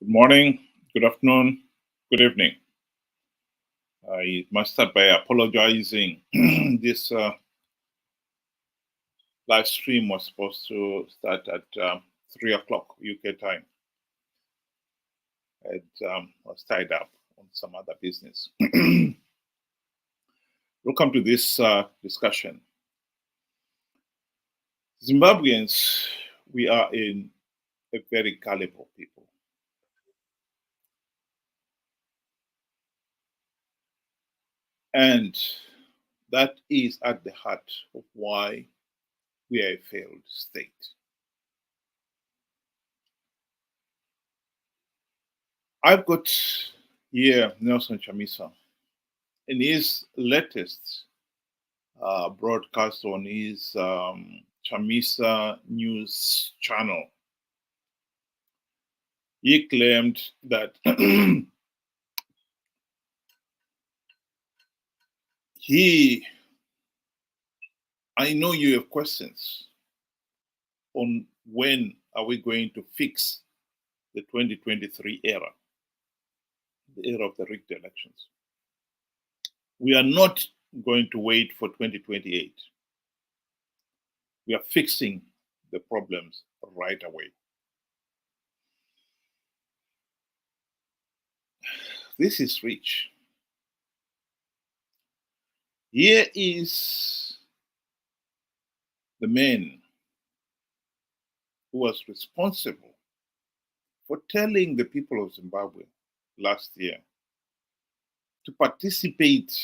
Good morning, good afternoon, good evening. I must start by apologizing. This live stream was supposed to start at 3 o'clock UK time. I was tied up on some other business. Welcome to this discussion. Zimbabweans, we are in a very gullible people. And that is at the heart of why we are a failed state. I've got here Nelson Chamisa in his latest broadcast on his Chamisa News Channel. He claimed that I know you have questions on when are we going to fix the 2023 era, the era of the rigged elections. We are not going to wait for 2028. We are fixing the problems right away. This is rich. Here is the man who was responsible for telling the people of Zimbabwe last year to participate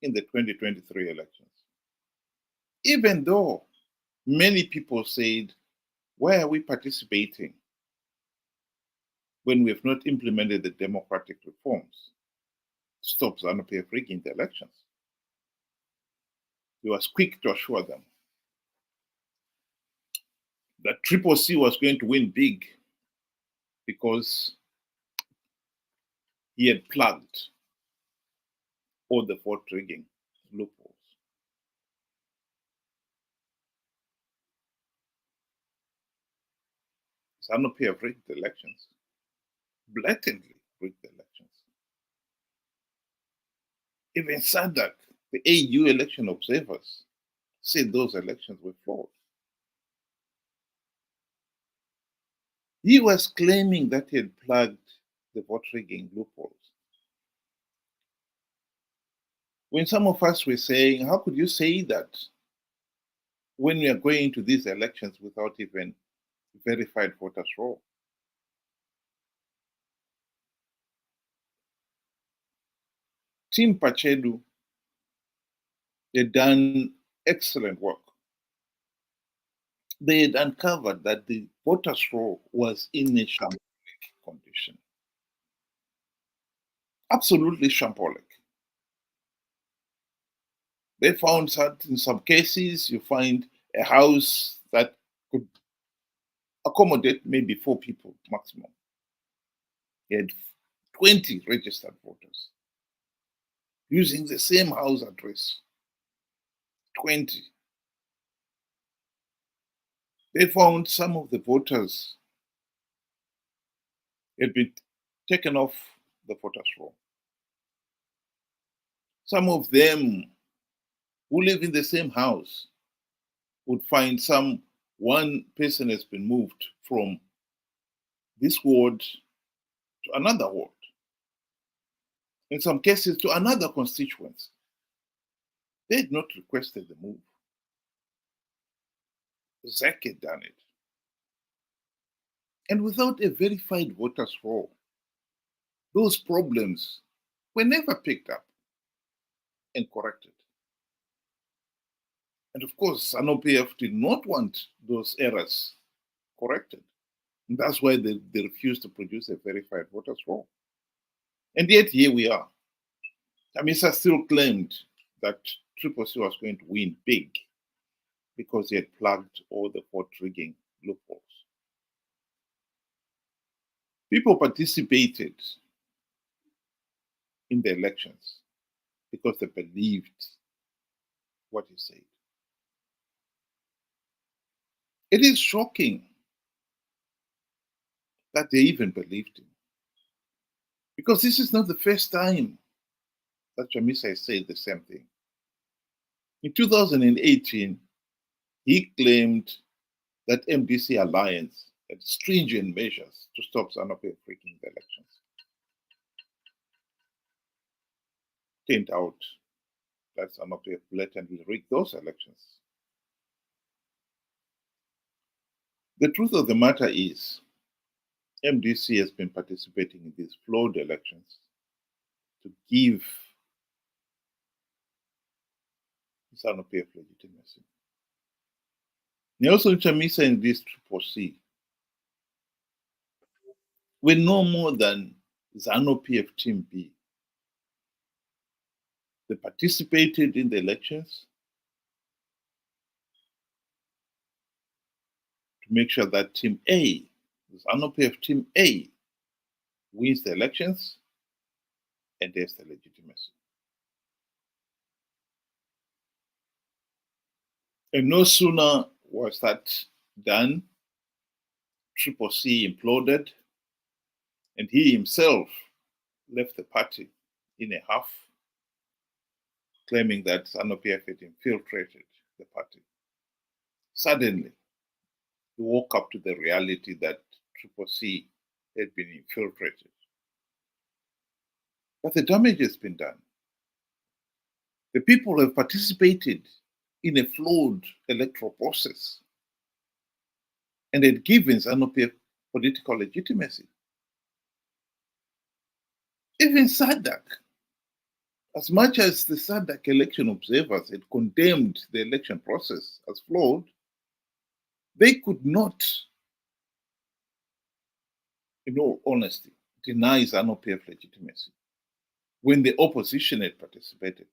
in the 2023 elections. Even though many people said, why are we participating when we have not implemented the democratic reforms to stop Zanu PF rigging the elections? He was quick to assure them that Triple C was going to win big because he had plugged all the vote rigging loopholes. Zanu PF rigged the elections, blatantly rigged the elections. Even SADC, the AU election observers, said those elections were flawed. He was claiming that he had plugged the vote rigging loopholes. When some of us were saying, how could you say that when we are going to these elections without even verified voters' roll? Team Pachedu, they'd done excellent work. They had uncovered that the voters' roll was in a shambolic condition. Absolutely shambolic. They found that in some cases, you find a house that could accommodate maybe 4 people maximum. He had 20 registered voters using the same house address. 20. They found some of the voters had been taken off the voters' roll. Some of them who live in the same house would find one person has been moved from this ward to another ward. In some cases, to another constituency. They had not requested the move. ZAC had done it. And without a verified voters' roll, those problems were never picked up and corrected. And of course, Zanu PF did not want those errors corrected. And that's why they refused to produce a verified voters' roll. And yet here we are. Chamisa still claimed that Triple C was going to win big because he had plugged all the vote rigging loopholes. People participated in the elections because they believed what he said. It is shocking that they even believed him. Because this is not the first time that Chamisa has said the same thing. In 2018, he claimed that MDC alliance had stringent measures to stop Zanu PF freaking the elections. Turned out that Zanu PF blatantly rigged those elections. The truth of the matter is, MDC has been participating in these flawed elections to give Zanu PF legitimacy. Nelson Chamisa and this proxy were no more than Zanu PF Team B. They participated in the elections to make sure that Team A, Zanu PF Team A, wins the elections and has the legitimacy. And no sooner was that done, Triple C imploded, and he himself left the party in a huff, claiming that Zanu PF had infiltrated the party. Suddenly, he woke up to the reality that Triple C had been infiltrated. But the damage has been done. The people have participated in a flawed electoral process and had given Zanu PF political legitimacy. Even SADC, as much as the SADC election observers had condemned the election process as flawed, they could not, in all honesty, deny Zanu PF legitimacy when the opposition had participated.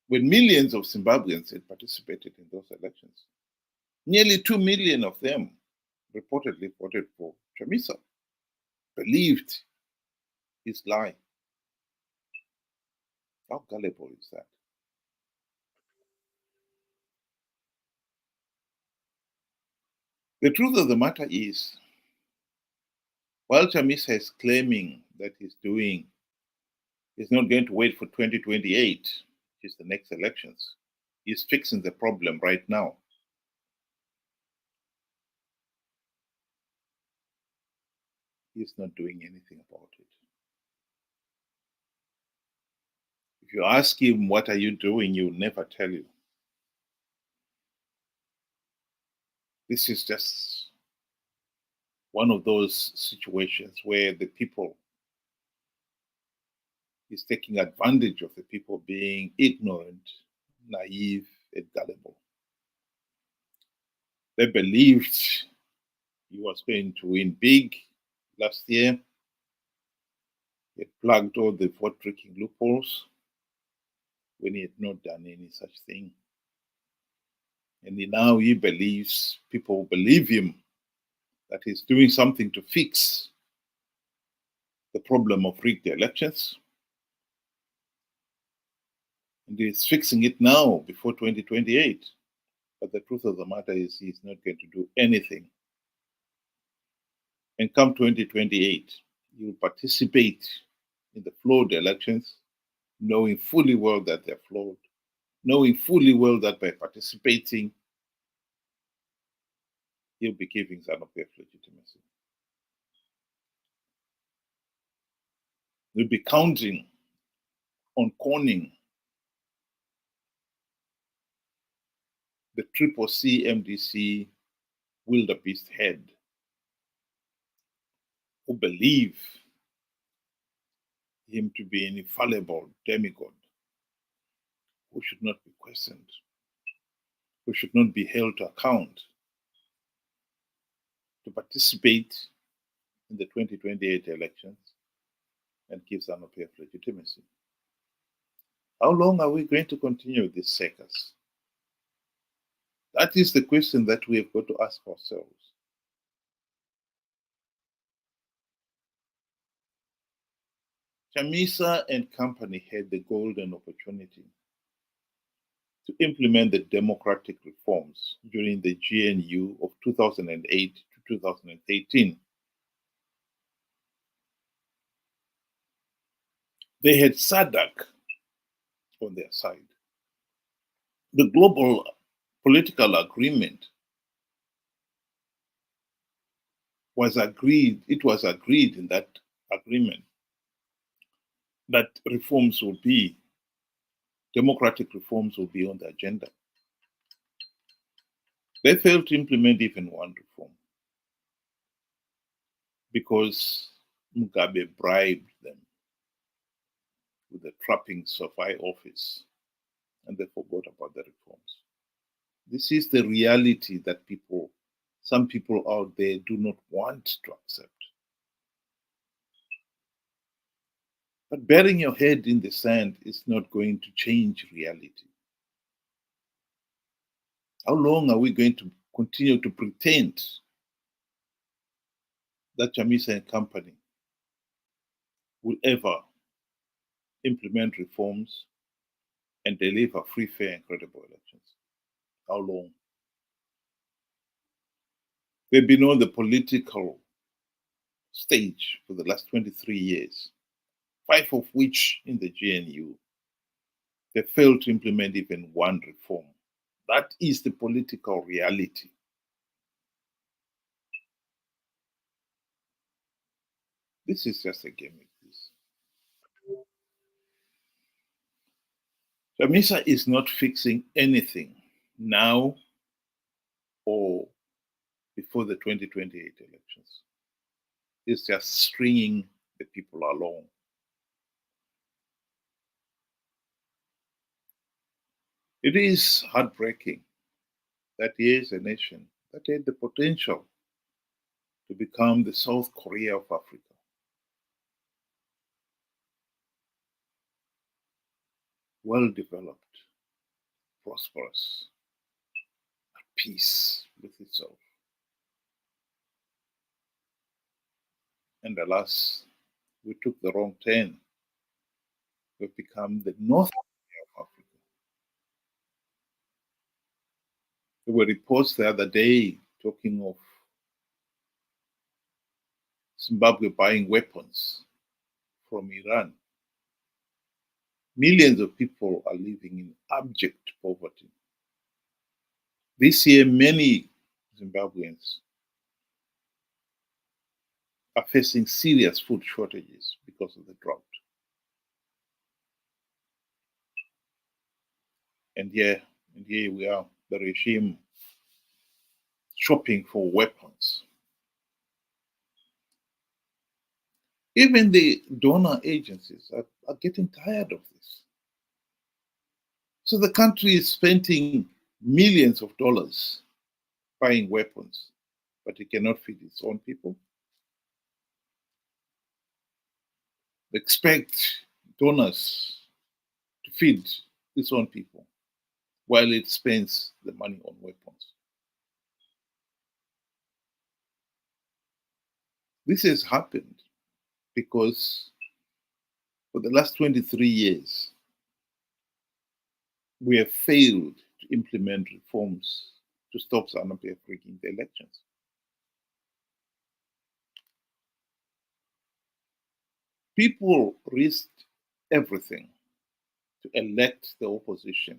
When millions of Zimbabweans had participated in those elections, nearly 2 million of them reportedly voted for Chamisa, believed his lie. How gullible is that? The truth of the matter is, while Chamisa is claiming that he's not going to wait for 2028, which is the next elections, he's fixing the problem right now. He's not doing anything about it. If you ask him, what are you doing? He'll never tell you. This is just one of those situations where the people is taking advantage of the people being ignorant, naive, and gullible. They believed he was going to win big last year. He had plugged all the vote tricking loopholes when he had not done any such thing. And now he believes, people believe him, that he's doing something to fix the problem of rigged elections. And he's fixing it now before 2028. But the truth of the matter is he's not going to do anything. And come 2028, he will participate in the flawed elections, knowing fully well that they're flawed, knowing fully well that by participating, he'll be giving Zanu PF legitimacy. We'll be counting on conning the Triple C MDC wildebeest head who believe him to be an infallible demigod who should not be questioned, who should not be held to account, to participate in the 2028 elections and give Zanu PF legitimacy. How long are we going to continue this circus? That is the question that we have got to ask ourselves. Chamisa and company had the golden opportunity to implement the democratic reforms during the GNU of 2008 to to 2018. They had SADC on their side. The global political agreement was agreed, it was agreed in that agreement that democratic reforms will be on the agenda. They failed to implement even one reform because Mugabe bribed them with the trappings of high office and they forgot about the reforms. This is the reality that some people out there do not want to accept. But burying your head in the sand is not going to change reality. How long are we going to continue to pretend that Chamisa and company will ever implement reforms and deliver free, fair, and credible elections? How long? They've been on the political stage for the last 23 years, 5 of which in the GNU. They failed to implement even one reform. That is the political reality. This is just a gimmick. Chamisa is not fixing anything now or before the 2028 elections. It's just stringing the people along. It is heartbreaking that here is a nation that had the potential to become the South Korea of Africa. Well developed, prosperous, at peace with itself. And alas, we took the wrong turn. We've become the North Korea of Africa. There were reports the other day talking of Zimbabwe buying weapons from Iran. Millions of people are living in abject poverty. This year, many Zimbabweans are facing serious food shortages because of the drought. And here we are, the regime shopping for weapons. Even the donor agencies are getting tired of this. So the country is spending millions of dollars buying weapons, but it cannot feed its own people. They expect donors to feed its own people while it spends the money on weapons. This has happened because for the last 23 years, we have failed to implement reforms to stop Zanu PF rigging the elections. People risked everything to elect the opposition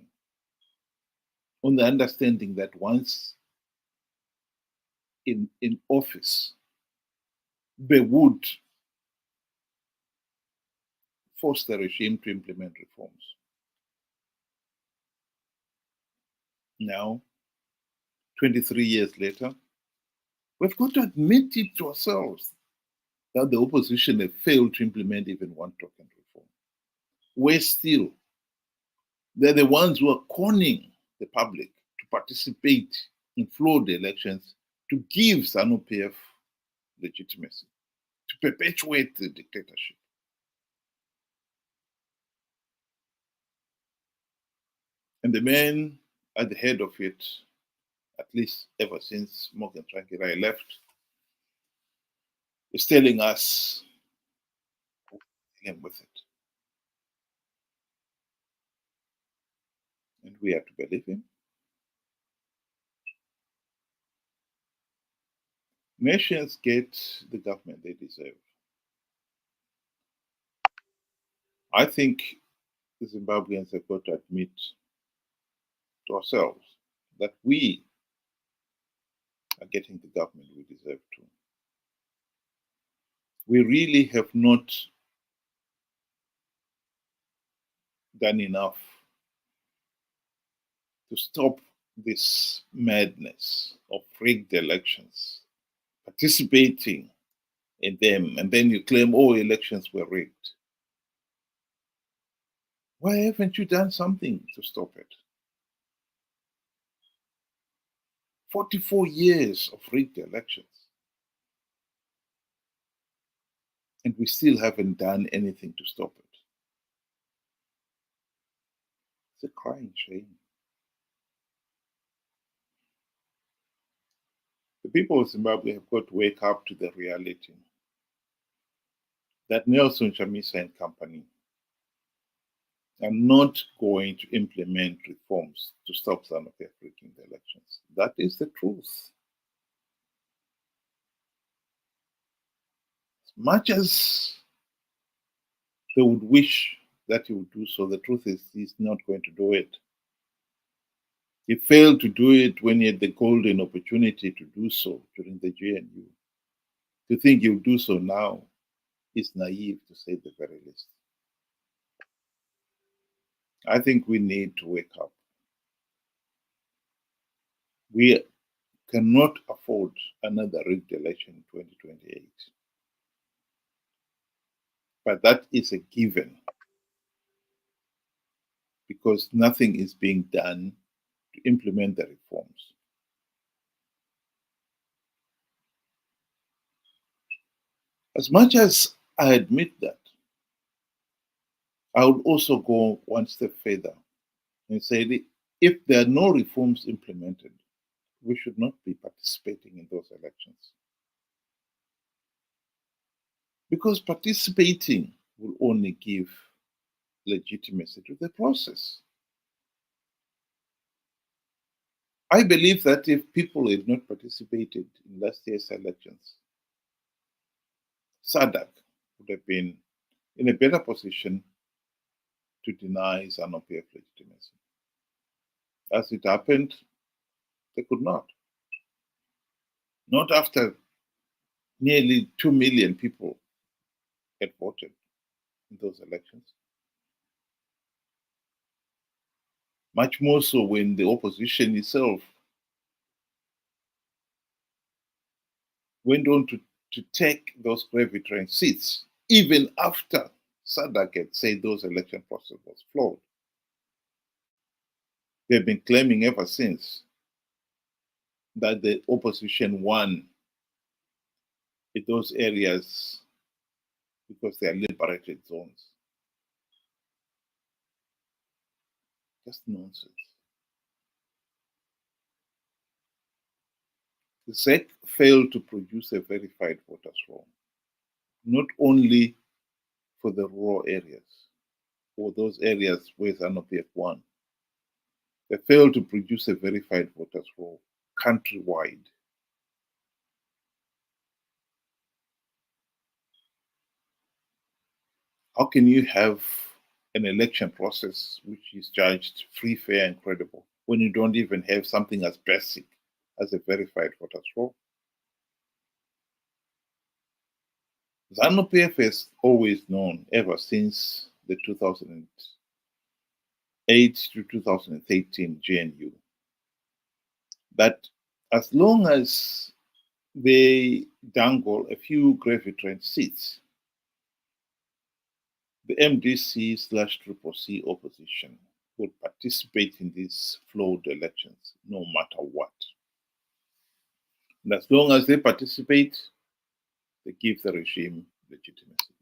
on the understanding that once in office, they would force the regime to implement reforms. Now, 23 years later, we've got to admit it to ourselves that the opposition have failed to implement even one token reform. Worse still, they're the ones who are conning the public to participate in flawed elections to give Zanu PF legitimacy, to perpetuate the dictatorship. And the man at the head of it, at least ever since Morgan Tsvangirai left, is telling us to deal with it. And we have to believe him. Nations get the government they deserve. I think the Zimbabweans have got to admit to ourselves that we are getting the government we deserve to. We really have not done enough to stop this madness of rigged elections, participating in them, and then you claim all elections were rigged. Why haven't you done something to stop it? 44 years of rigged elections. And we still haven't done anything to stop it. It's a crying shame. The people of Zimbabwe have got to wake up to the reality that Nelson Chamisa and company are not going to implement reforms to stop Zanu PF rigging the elections. That is the truth. As much as they would wish that he would do so, the truth is he's not going to do it. He failed to do it when he had the golden opportunity to do so during the GNU. To think he'll do so now is naive, to say the very least. I think we need to wake up. We cannot afford another rigged election in 2028. But that is a given because nothing is being done to implement the reforms. As much as I admit that, I would also go one step further and say if there are no reforms implemented, we should not be participating in those elections. Because participating will only give legitimacy to the process. I believe that if people had not participated in last year's elections, SADC would have been in a better position to deny Zanu PF legitimacy. As it happened, they could not. Not after nearly 2 million people had voted in those elections. Much more so when the opposition itself went on to take those gravity seats, even after SADC had said those election process was flawed. They've been claiming ever since that the opposition won in those areas because they are liberated zones. Just nonsense. The ZEC failed to produce a verified voters roll, not only for the rural areas or those areas where Zanu PF won. They failed to produce a verified voters roll countrywide. How can you have an election process which is judged free, fair, and credible when you don't even have something as basic as a verified voters roll? Zanu PF has always known, ever since the 2008 to 2013 GNU, that as long as they dangle a few gravity seats, the MDC/CCC opposition will participate in these flawed elections no matter what. And as long as they participate, they give the regime legitimacy.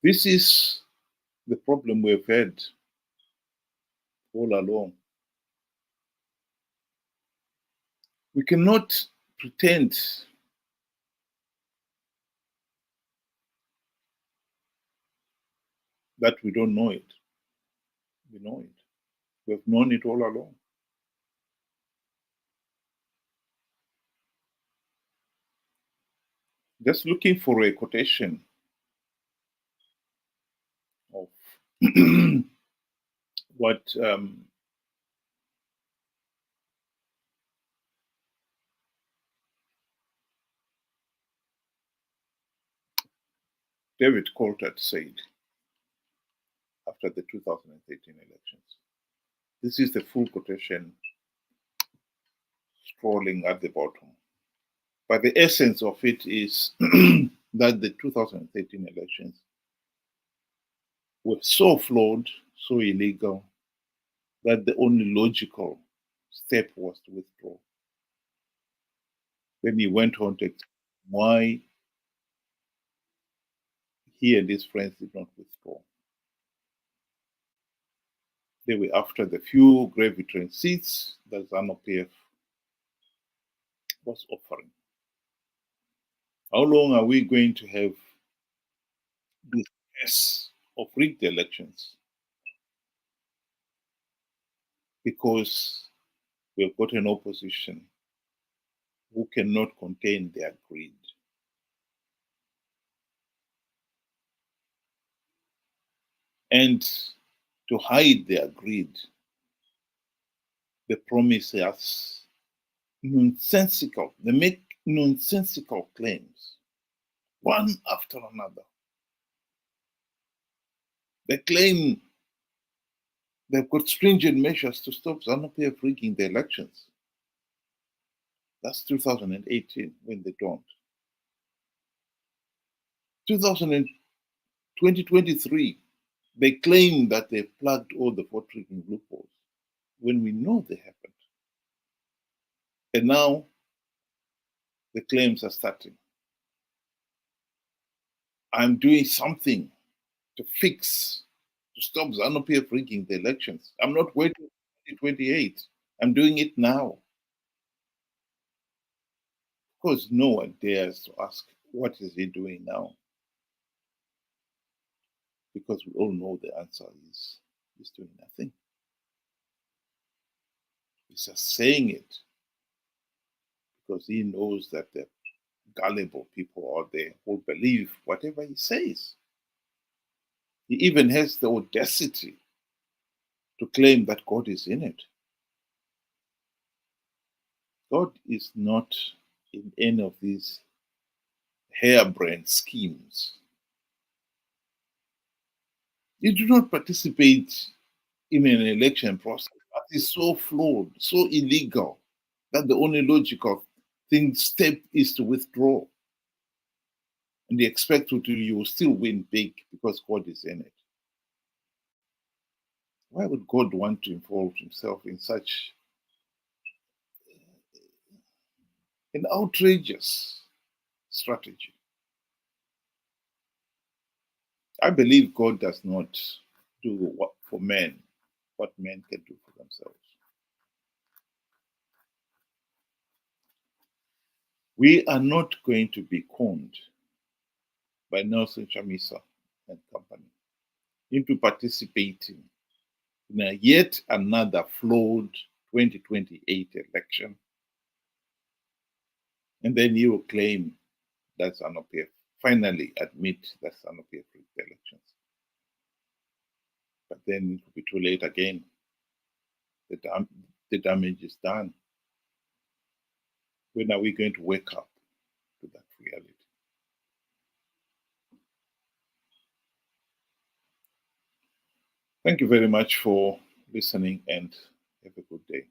This is the problem we've had all along. We cannot pretend that we don't know it. We know it. We've known it all along. Just looking for a quotation of what David Coulthard said after the 2013 elections. This is the full quotation scrolling at the bottom. But the essence of it is that the 2013 elections were so flawed, so illegal, that the only logical step was to withdraw. Then he went on to explain why he and his friends did not withdraw. They were after the few gravity seats that Zanu PF was offering. How long are we going to have this mess of rigged elections? Because we've got an opposition who cannot contain their greed. And to hide their greed, they promise us nonsensical, they make nonsensical claims, one after another. They claim they've got stringent measures to stop Zanu PF rigging the elections. That's 2018 when they don't. 2023, they claim that they plugged all the vote rigging loopholes when we know they haven't. And now the claims are starting. I'm doing something to fix, to stop Zanu PF rigging the elections. I'm not waiting for 2028. I'm doing it now. Of course, no one dares to ask, what is he doing now? Because we all know the answer is he's doing nothing. He's just saying it because he knows that the gullible people out there will believe whatever he says. He even has the audacity to claim that God is in it. God is not in any of these harebrained schemes. You do not participate in an election process that is so flawed, so illegal, that the only logical step is to withdraw. And they expect you will still win big because God is in it. Why would God want to involve himself in such an outrageous strategy? I believe God does not do what for men, what men can do for themselves. We are not going to be conned by Nelson Chamisa and company into participating in a yet another flawed 2028 election. And then he will claim that Zanu PF, finally admit that Zanu PF rigged the elections. But then it will be too late again. The damage is done. When are we going to wake up to that reality? Thank you very much for listening and have a good day.